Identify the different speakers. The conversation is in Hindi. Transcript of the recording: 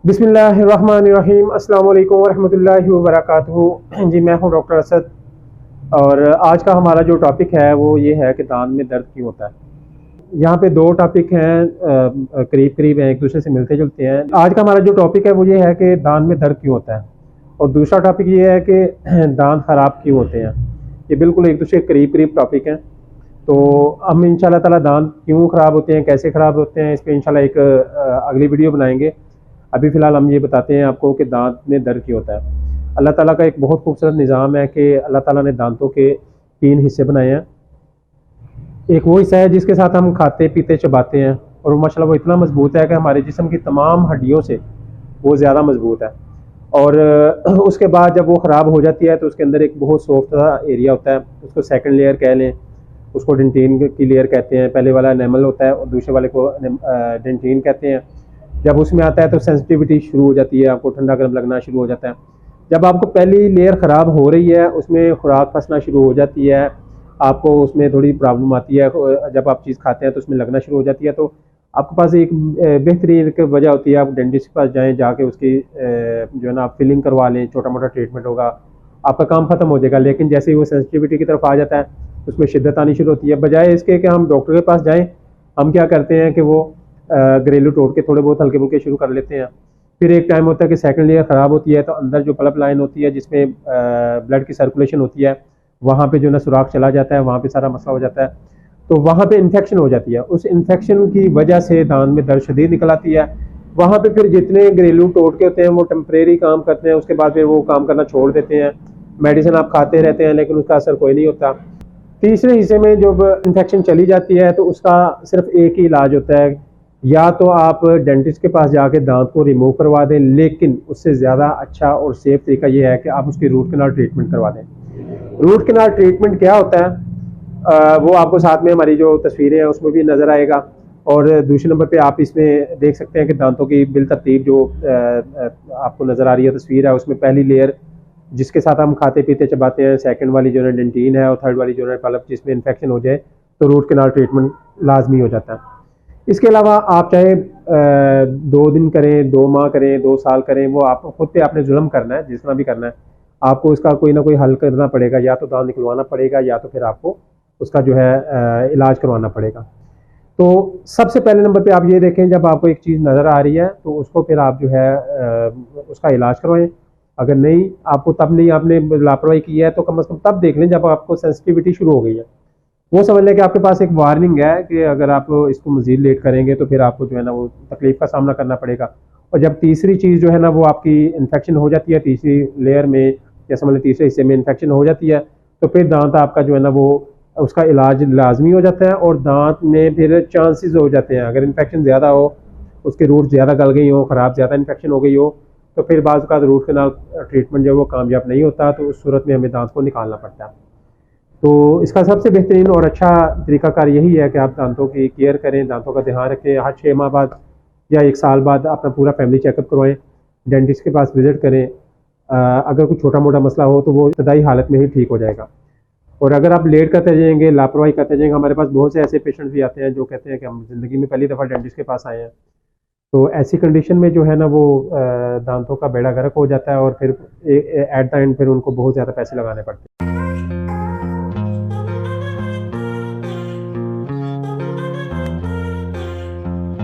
Speaker 1: बिस्मिल्लाहिर्रहमानिर्रहीम अस्सलाम वालेकुम वरहमतुल्लाहि वबरकातुहू। जी मैं हूँ डॉक्टर असद और आज का हमारा जो टॉपिक है वो ये है कि दांत में दर्द क्यों होता है। यहाँ पे दो टॉपिक हैं, करीब करीब हैं, एक दूसरे से मिलते जुलते हैं। आज का हमारा जो टॉपिक है वो ये है कि दांत में दर्द क्यों होता है और दूसरा टॉपिक ये है कि दांत ख़राब क्यों होते हैं। ये बिल्कुल एक दूसरे के करीब करीब टॉपिक हैं। तो हम इंशाल्लाह ताला दांत क्यों ख़राब होते हैं, कैसे ख़राब होते हैं, इस पर इंशाल्लाह एक अगली वीडियो बनाएंगे। अभी फ़िलहाल हम ये बताते हैं आपको कि दांत में दर्द क्यों होता है। अल्लाह ताला का एक बहुत खूबसूरत निज़ाम है कि अल्लाह ताला ने दांतों के 3 हिस्से बनाए हैं। एक वो हिस्सा है जिसके साथ हम खाते पीते चबाते हैं और वो माशाल्लाह वो इतना मजबूत है कि हमारे जिस्म की तमाम हड्डियों से वो ज़्यादा मजबूत है। और उसके बाद जब वो ख़राब हो जाती है तो उसके अंदर एक बहुत सॉफ्ट सा एरिया होता है, उसको सेकंड लेयर कह लें, उसको डेंटिन की लेयर कहते हैं। पहले वाला एनेमल होता है और दूसरे वाले को डेंटिन कहते हैं। जब उसमें आता है तो सेंसिटिविटी शुरू हो जाती है, आपको ठंडा गर्म लगना शुरू हो जाता है। जब आपको पहली लेयर ख़राब हो रही है उसमें खुराक फंसना शुरू हो जाती है, आपको उसमें थोड़ी प्रॉब्लम आती है, जब आप चीज़ खाते हैं तो उसमें लगना शुरू हो जाती है। तो आपके पास एक बेहतरीन वजह होती है, आप डेंटिस्ट के पास जाएँ, जाके उसकी जो है ना आप फिलिंग करवा लें, छोटा मोटा ट्रीटमेंट होगा, आपका काम ख़त्म हो जाएगा। लेकिन जैसे ही वो सेंसिटिविटी की तरफ आ जाता है उसमें शिद्दत आनी शुरू होती है। बजाय इसके कि हम डॉक्टर के पास जाएँ, हम क्या करते हैं कि वो घरेलू टोटके थोड़े बहुत हल्के फुल्के शुरू कर लेते हैं। फिर एक टाइम होता है कि सेकंड लेयर ख़राब होती है तो अंदर जो पल्प लाइन होती है जिसमें ब्लड की सर्कुलेशन होती है, वहाँ पे जो ना सुराख चला जाता है, वहाँ पे सारा मसला हो जाता है। तो वहाँ पे इन्फेक्शन हो जाती है, उस इन्फेक्शन की वजह से दांत में दर्द शदीद निकल आती है। वहाँ पे फिर जितने घरेलू टोटके होते हैं वो टेम्परेरी काम करते हैं, उसके बाद फिर वो काम करना छोड़ देते हैं। मेडिसिन आप खाते रहते हैं लेकिन उसका असर कोई नहीं होता। तीसरे हिस्से में जब इन्फेक्शन चली जाती है तो उसका सिर्फ एक ही इलाज होता है, या तो आप डेंटिस्ट के पास जाके दांत को रिमूव करवा दें, लेकिन उससे ज़्यादा अच्छा और सेफ तरीका ये है कि आप उसकी रूट कैनाल ट्रीटमेंट करवा दें। रूट कैनाल ट्रीटमेंट क्या होता है वो आपको साथ में हमारी जो तस्वीरें हैं उसमें भी नज़र आएगा। और दूसरे नंबर पे आप इसमें देख सकते हैं कि दांतों की बिल तरतीब जो आपको नज़र आ रही है तस्वीर है, उसमें पहली लेयर जिसके साथ हम खाते पीते चबाते हैं, सेकंड वाली जो है डेंटिन है, और थर्ड वाली जो है पल्प, जिसमें इन्फेक्शन हो जाए तो रूट कैनाल ट्रीटमेंट लाजमी हो जाता है। इसके अलावा आप चाहे 2 दिन करें, 2 माह करें, 2 साल करें, वो आप खुद पे आपने जुल्म करना है, जिस तरह भी करना है आपको इसका कोई ना कोई हल करना पड़ेगा। या तो दांत निकलवाना पड़ेगा या तो फिर आपको उसका जो है इलाज करवाना पड़ेगा। तो सबसे पहले नंबर पे आप ये देखें, जब आपको एक चीज़ नज़र आ रही है तो उसको फिर आप जो है उसका इलाज करवाएं। अगर नहीं आपको तब नहीं, आपने लापरवाही की है तो कम से कम तब देख लें जब आपको सेंसिटिविटी शुरू हो गई है। वो समझ लें कि आपके पास एक वार्निंग है कि अगर आप इसको मज़ीद लेट करेंगे तो फिर आपको जो है ना वो तकलीफ का सामना करना पड़ेगा। और जब तीसरी चीज़ जो है ना वो आपकी इन्फेक्शन हो जाती है, तीसरी लेयर में या समझ लें तीसरे हिस्से में इन्फेक्शन हो जाती है, तो फिर दांत आपका जो है ना वो उसका इलाज लाजमी हो जाता है और दांत में फिर चांसेस हो जाते हैं, अगर इन्फेक्शन ज़्यादा हो, उसके रूट ज़्यादा गल गई हो, ख़राब ज़्यादा इन्फेक्शन हो गई हो, तो फिर बाज़ का रूट कैनाल ट्रीटमेंट जो है वो कामयाब नहीं होता, तो उस सूरत में हमें दांत को निकालना पड़ता है। तो इसका सबसे बेहतरीन और अच्छा तरीकाकार यही है कि आप दांतों की केयर करें, दांतों का ध्यान रखें। हर 6 माह बाद या 1 साल बाद अपना पूरा फैमिली चेकअप करवाएं, डेंटिस्ट के पास विज़िट करें। अगर कोई छोटा मोटा मसला हो तो वो इब्तदाई हालत में ही ठीक हो जाएगा। और अगर आप लेट करते जाएंगे, लापरवाही करते जाएंगे, हमारे पास बहुत से ऐसे पेशेंट्स भी आते हैं जो कहते हैं कि हम ज़िंदगी में पहली दफ़ा डेंटिस्ट के पास आए हैं। तो ऐसी कंडीशन में जो है ना वो दांतों का बेड़ा गर्क हो जाता है और फिर एट द एंड फिर उनको बहुत ज़्यादा पैसे लगाने पड़ते हैं।